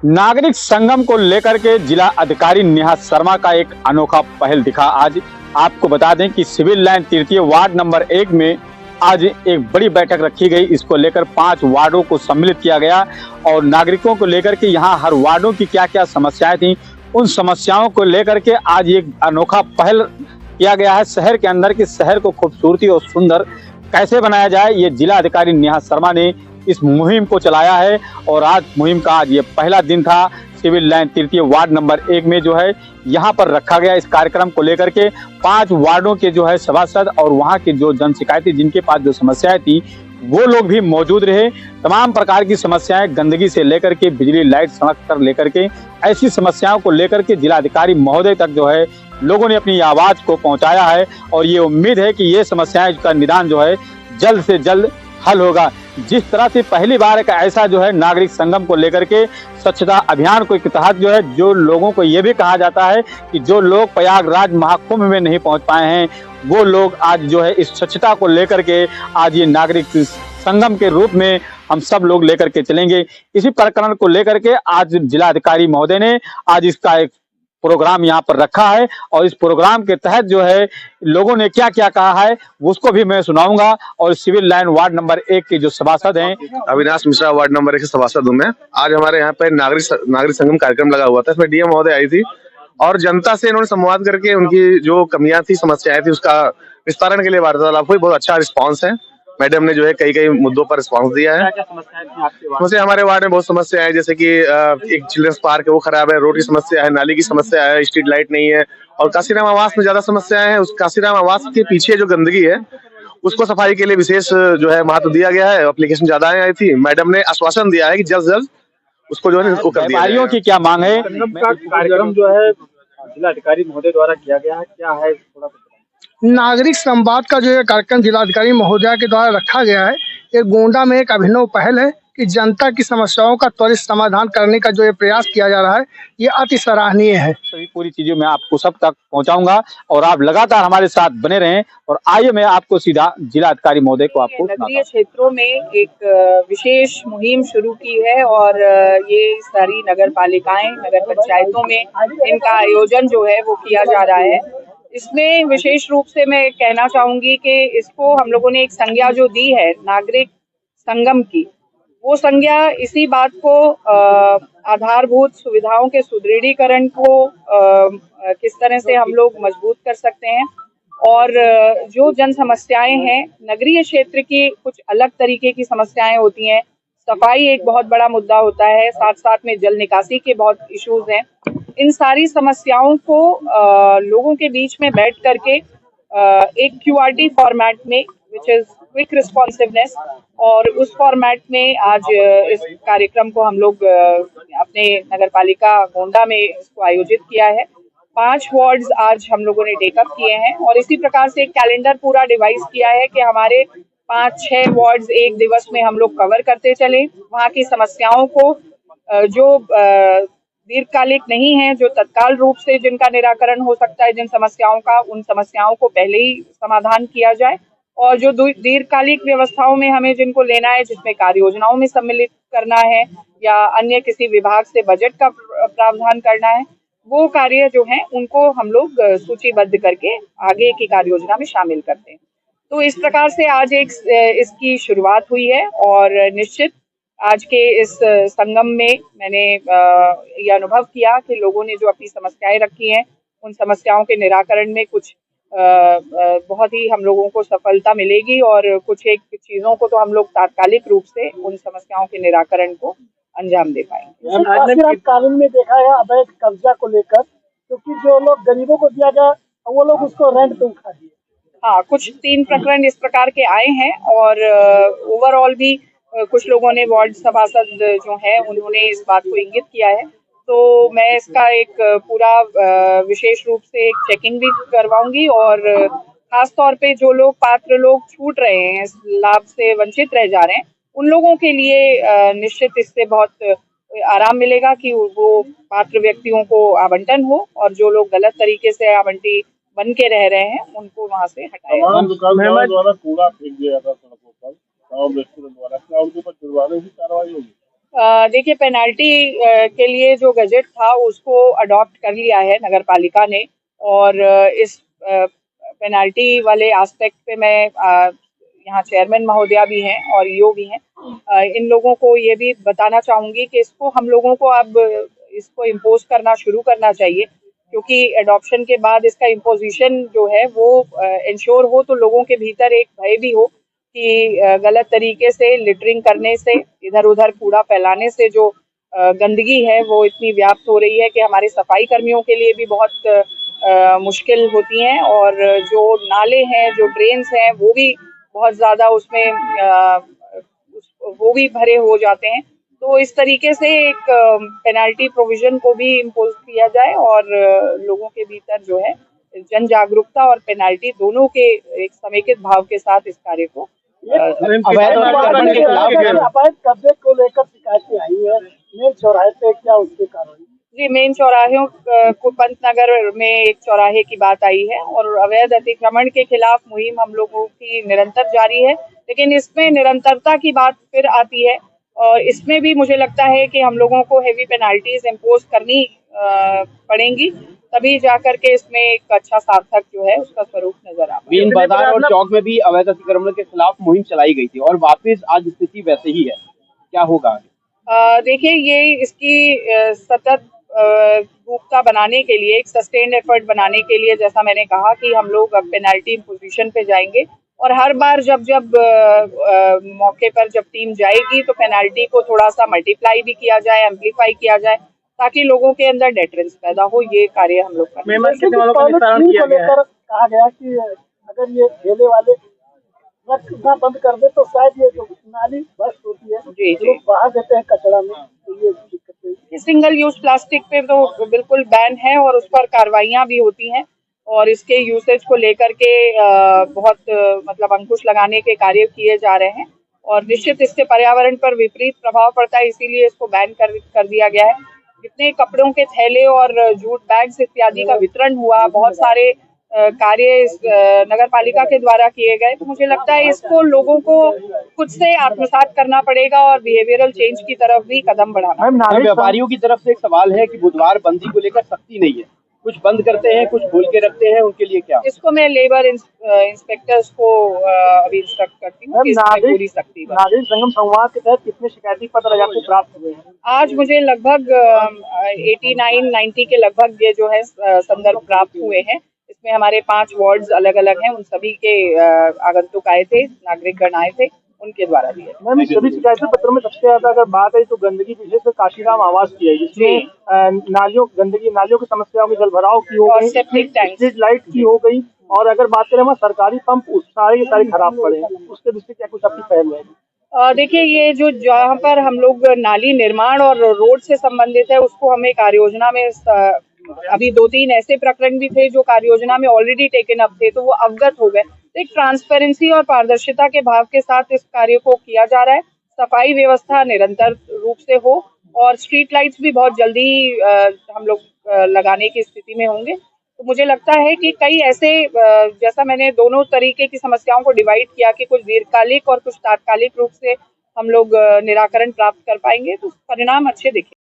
नागरिक संगम को लेकर के जिला अधिकारी नेहा शर्मा का एक अनोखा पहल दिखा। आज आपको बता दें कि सिविल लाइन तृतीय वार्ड नंबर 1 में आज एक बड़ी बैठक रखी गई। इसको लेकर 5 वार्डों को सम्मिलित किया गया और नागरिकों को लेकर के यहाँ हर वार्डों की क्या क्या समस्याएं थी, उन समस्याओं को लेकर के आज एक अनोखा पहल किया गया है शहर के अंदर कि शहर को खूबसूरती और सुंदर कैसे बनाया जाए। ये जिला अधिकारी नेहा शर्मा ने इस मुहिम को चलाया है और आज मुहिम का आज ये पहला दिन था। सिविल लाइन तृतीय वार्ड नंबर 1 में जो है यहाँ पर रखा गया इस कार्यक्रम को लेकर के 5 वार्डों के जो है सभासद और वहाँ के जो जन शिकायती जिनके पास जो समस्याएं थी वो लोग भी मौजूद रहे। तमाम प्रकार की समस्याएं गंदगी से लेकर के बिजली लाइट सड़क पर लेकर के ऐसी समस्याओं को लेकर के जिलाधिकारी महोदय तक जो है लोगों ने अपनी आवाज को पहुंचाया है और ये उम्मीद है कि ये समस्याएं का निदान जो है जल्द से जल्द हल होगा। जिस तरह से पहली बार एक ऐसा जो है नागरिक संगम को लेकर के स्वच्छता अभियान को के तहत जो है जो लोगों को ये भी कहा जाता है कि जो लोग प्रयागराज महाकुंभ में नहीं पहुंच पाए हैं वो लोग आज जो है इस स्वच्छता को लेकर के आज ये नागरिक संगम के रूप में हम सब लोग लेकर के चलेंगे। इसी प्रकरण को लेकर के आज जिलाधिकारी महोदय ने आज इसका एक प्रोग्राम यहाँ पर रखा है और इस प्रोग्राम के तहत जो है लोगों ने क्या क्या कहा है उसको भी मैं सुनाऊंगा। और सिविल लाइन वार्ड नंबर 1 के जो सभासद हैं, अविनाश मिश्रा वार्ड नंबर 1 के सभासद हूँ मैं। आज हमारे यहाँ पे नागरिक संगम कार्यक्रम लगा हुआ था। इसमें डीएम महोदय आई थी और जनता से इन्होंने संवाद करके उनकी जो कमियां थी, समस्याएं थी, उसका निस्तारण के लिए वार्तालाप हुई। बहुत अच्छा रिस्पॉन्स है। मैडम ने जो है कई मुद्दों पर रिस्पॉन्स दिया है। समस्या हमारे वार्ड में बहुत समस्या है, जैसे कि एक चिल्ड्रंस पार्क है वो खराब है, रोड की समस्या है, नाली की समस्या है, स्ट्रीट लाइट नहीं है और काशीराम आवास में ज्यादा समस्याएं हैं। उस काशीराम आवास के पीछे जो गंदगी है उसको सफाई के लिए विशेष जो है महत्व दिया गया है। एप्लीकेशन ज्यादा आई थी। मैडम ने आश्वासन दिया है कि जल्द से जल्द उसको जो है वो कर दिया जाएगा। की क्या मांग है? कार्यक्रम जो है जिलाधिकारी महोदय द्वारा किया गया है, क्या है थोड़ा नागरिक संवाद का जो ये कार्यक्रम जिलाधिकारी महोदय के द्वारा रखा गया है, ये गोंडा में एक अभिनव पहल है कि जनता की समस्याओं का त्वरित समाधान करने का जो ये प्रयास किया जा रहा है ये अति सराहनीय है। सभी पूरी चीजों में आपको सब तक पहुंचाऊंगा और आप लगातार हमारे साथ बने रहें। और आइए मैं आपको सीधा जिलाधिकारी महोदय को आपको नगरीय क्षेत्रों में एक विशेष मुहिम शुरू की है और ये सारी नगर पालिकाएं, नगर पंचायतों में इनका आयोजन जो है वो किया जा रहा है। इसमें विशेष रूप से मैं कहना चाहूंगी कि इसको हम लोगों ने एक संज्ञा जो दी है नागरिक संगम की, वो संज्ञा इसी बात को आधारभूत सुविधाओं के सुदृढ़ीकरण को किस तरह से हम लोग मजबूत कर सकते हैं और जो जन समस्याएं हैं नगरीय क्षेत्र की, कुछ अलग तरीके की समस्याएं होती हैं। सफाई एक बहुत बड़ा मुद्दा होता है, साथ साथ में जल निकासी के बहुत इश्यूज हैं। इन सारी समस्याओं को लोगों के बीच में बैठ करके एक QRT फॉर्मेट में, विच इज क्विक रिस्पॉन्सिवनेस, और उस फॉर्मेट में आज इस कार्यक्रम को हम लोग अपने नगर पालिका गोंडा में इसको आयोजित किया है। 5 वार्ड्स आज हम लोगों ने टेकअप किए हैं और इसी प्रकार से एक कैलेंडर पूरा डिवाइस किया है कि हमारे 5-6 वार्ड्स एक दिवस में हम लोग कवर करते चले। वहाँ की समस्याओं को जो दीर्घकालिक नहीं है, जो तत्काल रूप से जिनका निराकरण हो सकता है, जिन समस्याओं का, उन समस्याओं को पहले ही समाधान किया जाए और जो दीर्घकालिक व्यवस्थाओं में हमें जिनको लेना है, जिसमें कार्य योजनाओं में सम्मिलित करना है या अन्य किसी विभाग से बजट का प्रावधान करना है, वो कार्य जो हैं उनको हम लोग सूचीबद्ध करके आगे की कार्य योजना में शामिल करते हैं। तो इस प्रकार से आज एक इसकी शुरुआत हुई है और निश्चित आज के इस संगम में मैंने ये अनुभव किया कि लोगों ने जो अपनी समस्याएं रखी हैं उन समस्याओं के निराकरण में कुछ बहुत ही हम लोगों को सफलता मिलेगी और कुछ एक चीजों को तो हम लोग तात्कालिक रूप से उन समस्याओं के निराकरण को अंजाम दे पाएंगे। कानून में देखा है अवैध कब्जा को लेकर, क्योंकि जो लोग गरीबों को दिया गया वो लोग उसको रेंट पे उठा दिए। हाँ, कुछ 3 प्रकरण इस प्रकार के आए हैं और ओवरऑल भी कुछ लोगों ने, वार्ड सभासद जो हैं उन्होंने इस बात को इंगित किया है। तो मैं इसका एक पूरा विशेष रूप से एक चेकिंग भी करवाऊंगी और खास तौर पे जो लोग पात्र लोग छूट रहे हैं, इस लाभ से वंचित रह जा रहे हैं, उन लोगों के लिए निश्चित इससे बहुत आराम मिलेगा कि वो पात्र व्यक्तियों को आवंटन हो और जो लोग गलत तरीके से आवंटी बन के रह रहे हैं उनको वहाँ से हटाया द्वारा कूड़ा फेंक दिया था सड़कों पर, रेस्टोरेंट द्वारा, क्या उनके ऊपर जुर्माने की कार्रवाई होगी? देखिए, पेनाल्टी के लिए जो गजट था उसको अडॉप्ट कर लिया है नगर पालिका ने, और इस पेनाल्टी वाले एस्पेक्ट पे मैं यहाँ चेयरमैन महोदया भी हैं और ईओ भी हैं, इन लोगों को ये भी बताना चाहूँगी कि इसको हम लोगों को अब इसको इम्पोज करना शुरू करना चाहिए, क्योंकि एडॉप्शन के बाद इसका इम्पोजिशन जो है वो इंश्योर हो, तो लोगों के भीतर एक भय भी हो कि गलत तरीके से लिटरिंग करने से, इधर उधर कूड़ा फैलाने से जो गंदगी है वो इतनी व्याप्त हो रही है कि हमारे सफाई कर्मियों के लिए भी बहुत मुश्किल होती हैं, और जो नाले हैं, जो ड्रेन्स हैं, वो भी बहुत ज़्यादा उसमें वो भी भरे हो जाते हैं। तो इस तरीके से एक पेनाल्टी प्रोविजन को भी इम्पोज किया जाए, और लोगों के भीतर जो है जन जागरूकता और पेनाल्टी दोनों के एक समेकित भाव के साथ इस कार्य को अवैध कब्जे को लेकर शिकायतें आई है मेन चौराहे पे, क्या उसके कारण? जी, मेन चौराहों को पंतनगर में एक चौराहे की बात आई है, और अवैध अतिक्रमण के खिलाफ मुहिम हम लोगों की निरंतर जारी है, लेकिन इसमें निरंतरता की बात फिर आती है, और इसमें भी मुझे लगता है कि हम लोगों को हेवी पेनाल्टीज इम्पोज करनी पड़ेंगी, तभी जाकर के इसमें एक अच्छा सार्थक जो है उसका स्वरूप नजर आ। मेन बाजार और चौक में भी अवैध अतिक्रमण के खिलाफ मुहिम चलाई गई थी और वापस आज स्थिति वैसे ही है, क्या होगा? देखिए, ये इसकी सतत रूपता बनाने के लिए, एक सस्टेन्ड एफर्ट बनाने के लिए, जैसा मैंने कहा कि हम लोग अब पेनाल्टी पोजीशन पे जाएंगे, और हर बार जब मौके पर जब टीम जाएगी तो पेनाल्टी को थोड़ा सा मल्टीप्लाई भी किया जाए, एम्पलीफाई किया जाए, ताकि लोगों के अंदर डेटरेंस पैदा हो। ये कार्य हम लोग करेंगे। कहा गया कि अगर ये ठेले वाले रखना बंद कर दे तो शायद ये जो नाली बस्ट होती है, जी, लोग बाहर देते हैं कचरा में, तो ये दिक्कत। सिंगल यूज प्लास्टिक पे तो बिल्कुल बैन है, और उस पर कार्रवाइयां भी होती हैं, और इसके यूसेज को लेकर के बहुत मतलब अंकुश लगाने के कार्य किए जा रहे हैं, और निश्चित इससे पर्यावरण पर विपरीत प्रभाव पड़ता है, इसीलिए इसको बैन कर दिया गया है। जितने कपड़ों के थैले और जूट बैग्स इत्यादि का वितरण हुआ, बहुत सारे कार्य नगर पालिका के द्वारा किए गए, तो मुझे लगता है इसको लोगों को खुद से आत्मसात करना पड़ेगा और बिहेवियरल चेंज की तरफ भी कदम बढ़ाना। व्यापारियों की तरफ से एक सवाल है कि बुधवार बंदी को लेकर सख्ती नहीं है, कुछ बंद करते हैं, कुछ खोल के रखते हैं, उनके लिए क्या? इसको मैं लेबर इंस्पेक्टर्स को अभी इंस्ट्रक्ट करती हूँ कि इसमें पूरी सख्ती। नागरिक संगम संवाद के तहत कितने शिकायती पत्र आपको प्राप्त हुए हैं? आज मुझे लगभग 89-90 के लगभग ये जो है संदर्भ प्राप्त हुए हैं। इसमें हमारे 5 वार्ड्स अलग अलग हैं, उन सभी के आगंतुक आए थे, नागरिकगण आए थे, उनके द्वारा दिए। मैम, सभी शिकायती पत्रों में सबसे ज्यादा अगर बात है तो गंदगी, विशेषकर काशीराम आवास की है, जिसमें नालियों की समस्याओं में जलभराव की हो गई, स्ट्रीट लाइट की हो गई, और अगर बात करें वहाँ सरकारी पंप सारे खराब पड़े हैं, उसके दृष्टि क्या कुछ आपकी पहल है? देखिए, ये जो जहाँ पर हम लोग नाली निर्माण और रोड से संबंधित है, उसको हमें कार्य योजना में अभी 2-3 ऐसे प्रकरण भी थे जो कार्य योजना में ऑलरेडी टेकन अप थे, तो वो अवगत हो गए। तो एक ट्रांसपेरेंसी और पारदर्शिता के भाव के साथ इस कार्य को किया जा रहा है। सफाई व्यवस्था निरंतर रूप से हो, और स्ट्रीट लाइट्स भी बहुत जल्दी हम लोग लगाने की स्थिति में होंगे। तो मुझे लगता है कि कई ऐसे जैसा मैंने दोनों तरीके की समस्याओं को डिवाइड किया कि कुछ दीर्घकालिक और कुछ तात्कालिक रूप से हम लोग निराकरण प्राप्त कर पाएंगे, तो परिणाम अच्छे दिखे।